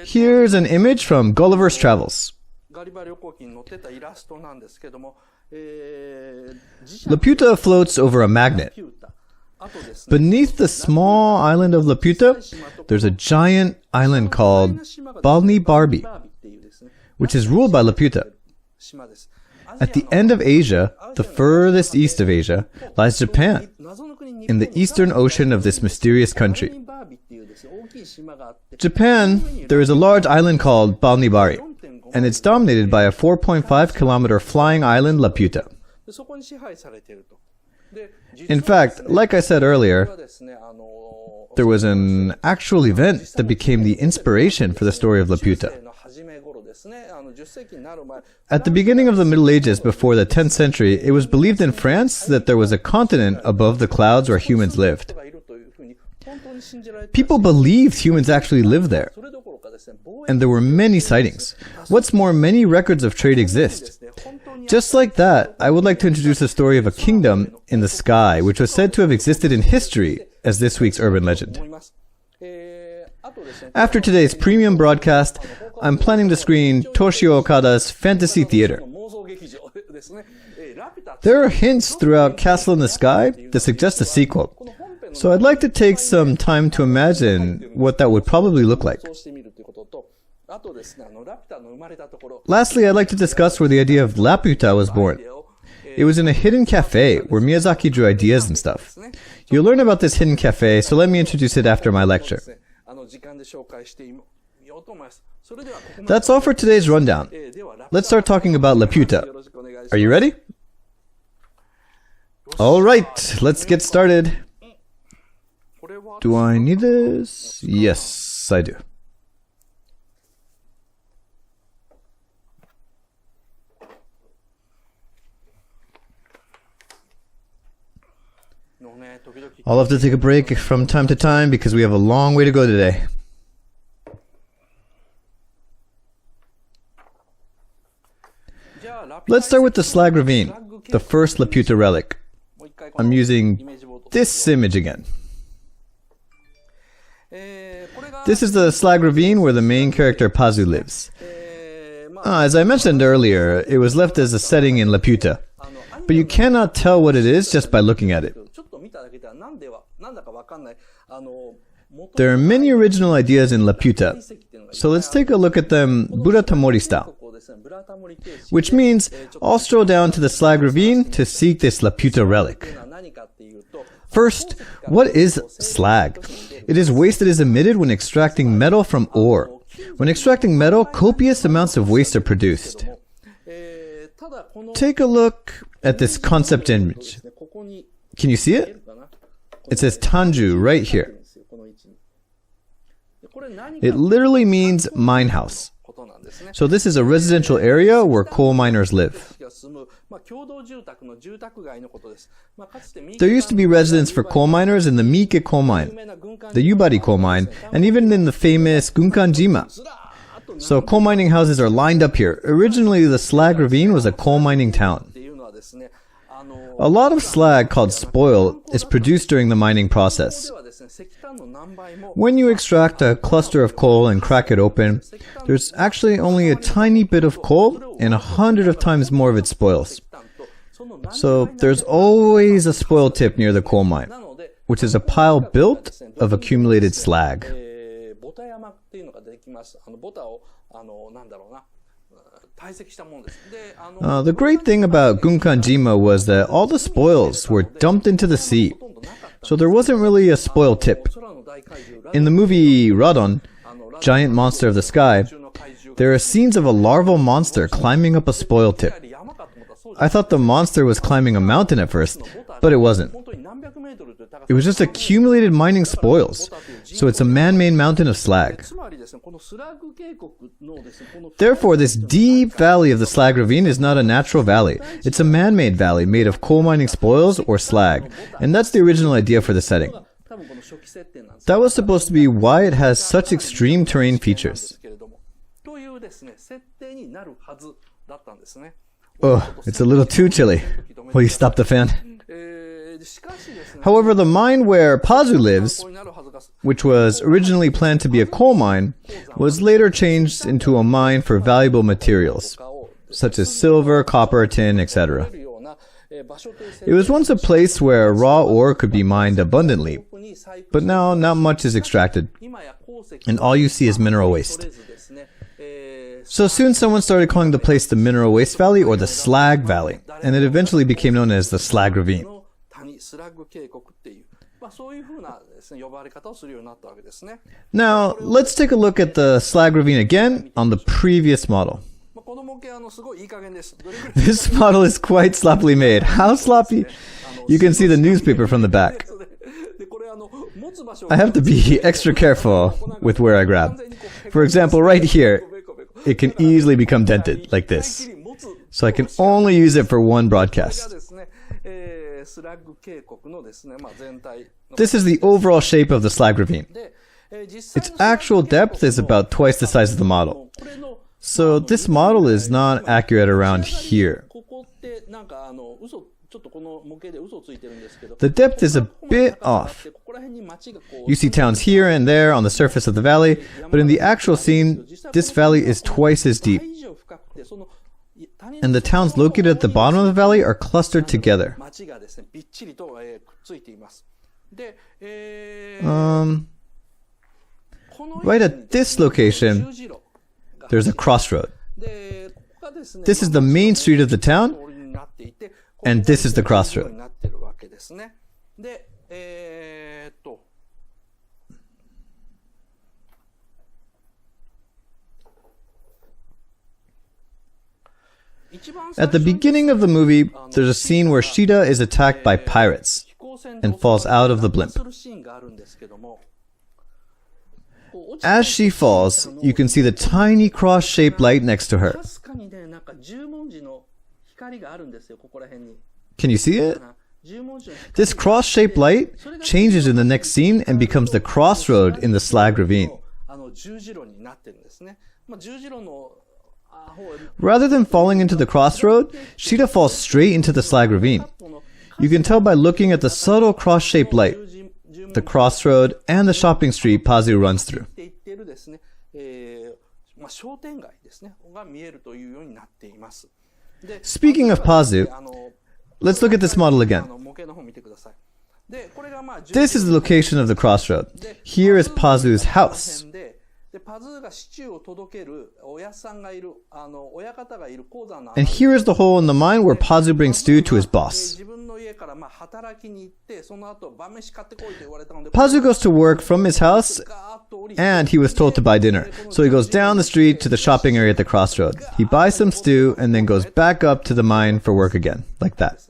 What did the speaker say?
Here's an image from Gulliver's Travels. Laputa floats over a magnet. Beneath the small island of Laputa, there's a giant island called Balni-Barbi, which is ruled by Laputa. At the end of Asia, the furthest east of Asia, lies Japan, in the eastern ocean of this mysterious country. Japan, there is a large island called Balni-Barbi, and it's dominated by a 4.5-kilometer flying island, Laputa. In fact, like I said earlier, there was an actual event that became the inspiration for the story of Laputa. At the beginning of the Middle Ages, before the 10th century, it was believed in France that there was a continent above the clouds where humans lived. People believed humans actually lived there, and there were many sightings. What's more, many records of trade exist. Just like that, I would like to introduce the story of a kingdom in the sky, which was said to have existed in history as this week's urban legend. After today's premium broadcast, I'm planning to screen Toshio Okada's Fantasy Theater. There are hints throughout Castle in the Sky that suggest a sequel, so I'd like to take some time to imagine what that would probably look like. Lastly, I'd like to discuss where the idea of Laputa was born. It was in a hidden cafe where Miyazaki drew ideas and stuff. You'll learn about this hidden cafe, so let me introduce it after my lecture. That's all for today's rundown. Let's start talking about Laputa. Are you ready? Alright, let's get started. Do I need this? Yes, I do. I'll have to take a break from time to time because we have a long way to go today. Let's start with the Slag Ravine, the first Laputa relic. I'm using this image again. This is the Slag Ravine where the main character Pazu lives. As I mentioned earlier, it was left as a setting in Laputa, but you cannot tell what it is just by looking at it. There are many original ideas in Laputa, so let's take a look at them Buratamori style, which means I'll stroll down to the Slag Ravine to seek this Laputa relic. First, what is slag? It is waste that is emitted when extracting metal from ore. When extracting metal, copious amounts of waste are produced. Take a look at this concept image. Can you see it? It says Tanju right here. It literally means mine house. So this is a residential area where coal miners live. There used to be residence for coal miners in the Miike coal mine, the Yubari coal mine, and even in the famous Gunkanjima. So coal mining houses are lined up here. Originally, the Slag Ravine was a coal mining town. A lot of slag, called spoil, is produced during the mining process. When you extract a cluster of coal and crack it open, there's actually only a tiny bit of coal and 100 times more of its spoils. So there's always a spoil tip near the coal mine, which is a pile built of accumulated slag. The great thing about Gunkanjima was that all the spoils were dumped into the sea, so there wasn't really a spoil tip. In the movie Radon, Giant Monster of the Sky, there are scenes of a larval monster climbing up a spoil tip. I thought the monster was climbing a mountain at first, but it wasn't. It was just accumulated mining spoils, so it's a man-made mountain of slag. Therefore, this deep valley of the Slag Ravine is not a natural valley. It's a man-made valley made of coal mining spoils or slag, and that's the original idea for the setting. That was supposed to be why it has such extreme terrain features. Oh, it's a little too chilly. Will you stop the fan? However, the mine where Pazu lives, which was originally planned to be a coal mine, was later changed into a mine for valuable materials, such as silver, copper, tin, etc. It was once a place where raw ore could be mined abundantly, but now not much is extracted, and all you see is mineral waste. So soon someone started calling the place the Mineral Waste Valley or the Slag Valley, and it eventually became known as the Slag Ravine. Now, let's take a look at the Slag Ravine again on the previous model. This model is quite sloppily made. How sloppy? You can see the newspaper from the back. I have to be extra careful with where I grab. For example, right here, it can easily become dented, like this. So I can only use it for one broadcast. This is the overall shape of the slag ravine. Its actual depth is about twice the size of the model. So this model is not accurate around here. The depth is a bit off. You see towns here and there on the surface of the valley, but in the actual scene, this valley is twice as deep. And the towns located at the bottom of the valley are clustered together. Right at this location, there's a crossroad. This is the main street of the town, and this is the crossroad. At the beginning of the movie, there's a scene where Shida is attacked by pirates and falls out of the blimp. As she falls, you can see the tiny cross-shaped light next to her. Can you see it? This cross-shaped light changes in the next scene and becomes the crossroad in the slag ravine. Rather than falling into the crossroad, Shida falls straight into the slag ravine. You can tell by looking at the subtle cross-shaped light, the crossroad, and the shopping street Pazu runs through. Speaking of Pazu, let's look at this model again. This is the location of the crossroad. Here is Pazu's house. And here is the hole in the mine where Pazu brings stew to his boss. Pazu goes to work from his house, and he was told to buy dinner. So he goes down the street to the shopping area at the crossroad. He buys some stew and then goes back up to the mine for work again, like that.